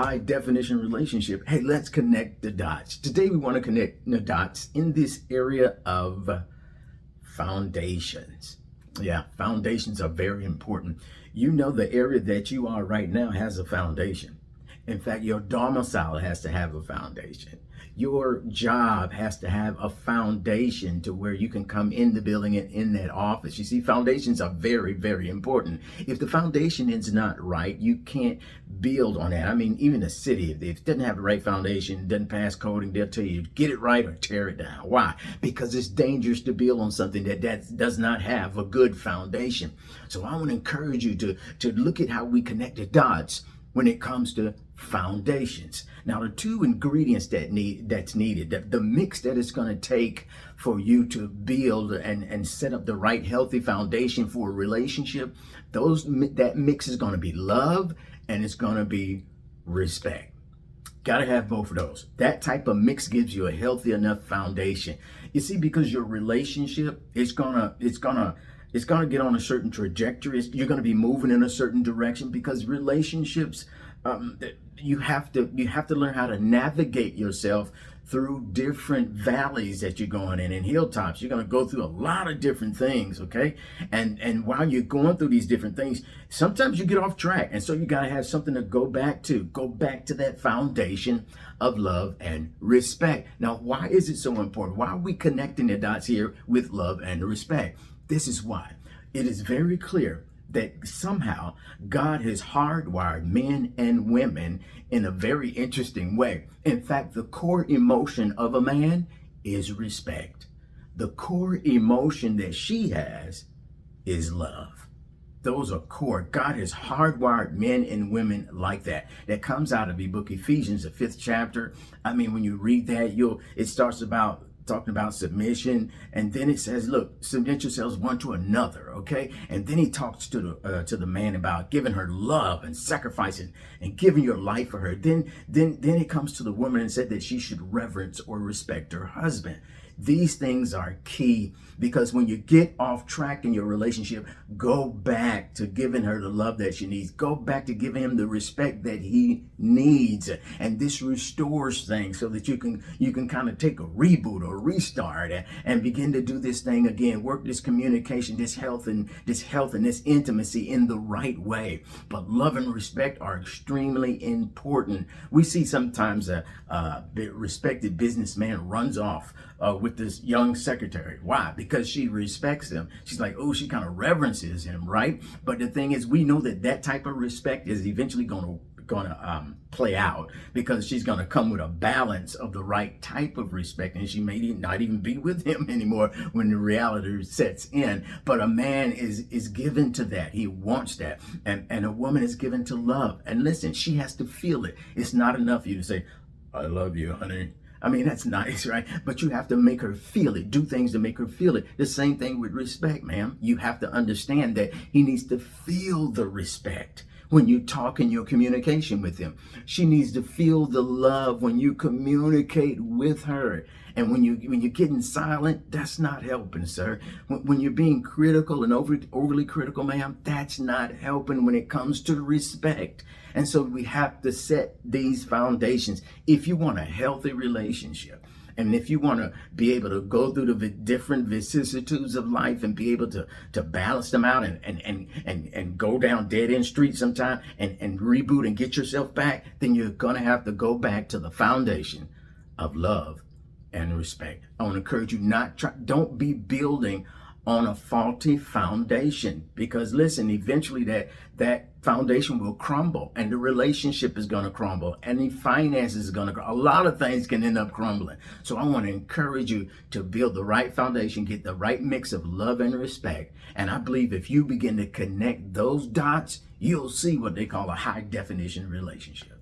high definition relationship. Hey, let's connect the dots. Today we want to connect the dots in this area of foundations. Yeah, foundations are very important. You know, the area that you are right now has a foundation. In fact, your domicile has to have a foundation. Your job has to have a foundation to where you can come in the building and in that office. You see, foundations are very, very important. If the foundation is not right, you can't build on that. I mean, even a city, if it doesn't have the right foundation, doesn't pass coding, they'll tell you, get it right or tear it down. Why? Because it's dangerous to build on something that does not have a good foundation. So I want to encourage you to look at how we connect the dots when it comes to foundations. Now, the two ingredients that's needed, the mix that it's going to take for you to build and set up the right healthy foundation for a relationship, that mix is going to be love and it's going to be respect. Got to have both of those. That type of mix gives you a healthy enough foundation. You see, because your relationship is gonna get on a certain trajectory. You're going to be moving in a certain direction because relationships, you have to learn how to navigate yourself through different valleys that you're going in and hilltops. You're going to go through a lot of different things, okay? And while you're going through these different things, sometimes you get off track. And so you got to have something to go back to that foundation of love and respect. Now, why is it so important? Why are we connecting the dots here with love and respect? This is why. It is very clear that somehow God has hardwired men and women in a very interesting way. In fact, the core emotion of a man is respect. The core emotion that she has is love. Those are core. God has hardwired men and women like that. That comes out of the book Ephesians, the 5th chapter. I mean, when you read that, it starts talking about submission, and then it says, look, submit yourselves one to another, okay? And then he talks to the man about giving her love and sacrificing and giving your life for her. Then it comes to the woman and said that she should reverence or respect her husband. These things are key because when you get off track in your relationship, go back to giving her the love that she needs. Go back to giving him the respect that he needs. And this restores things so that you can kind of take a reboot or restart and begin to do this thing again. Work this communication, this health and this intimacy in the right way. But love and respect are extremely important. We see sometimes a respected businessman runs off with this young secretary. Why? Because she respects him. She's like, oh, she kind of reverences him, right? But the thing is, we know that type of respect is eventually going to play out because she's going to come with a balance of the right type of respect, and she may not even be with him anymore when the reality sets in. But a man is given to that. He wants that. And a woman is given to love. And listen, she has to feel it. It's not enough for you to say, I love you, honey. I mean, that's nice, right? But you have to make her feel it. Do things to make her feel it. The same thing with respect, ma'am. You have to understand that he needs to feel the respect when you talk in your communication with him. She needs to feel the love when you communicate with her. And when you're getting silent, that's not helping, sir. When you're being critical and overly critical, ma'am, that's not helping when it comes to respect. And so we have to set these foundations if you want a healthy relationship. And if you want to be able to go through the different vicissitudes of life and be able to balance them out and go down dead end streets sometime and reboot and get yourself back, then you're going to have to go back to the foundation of love and respect. I want to encourage you don't be building on a faulty foundation, because listen, eventually that foundation will crumble and the relationship is going to crumble and the finances is going to, a lot of things can end up crumbling. So I want to encourage you to build the right foundation, get the right mix of love and respect. And I believe if you begin to connect those dots, you'll see what they call a high definition relationship.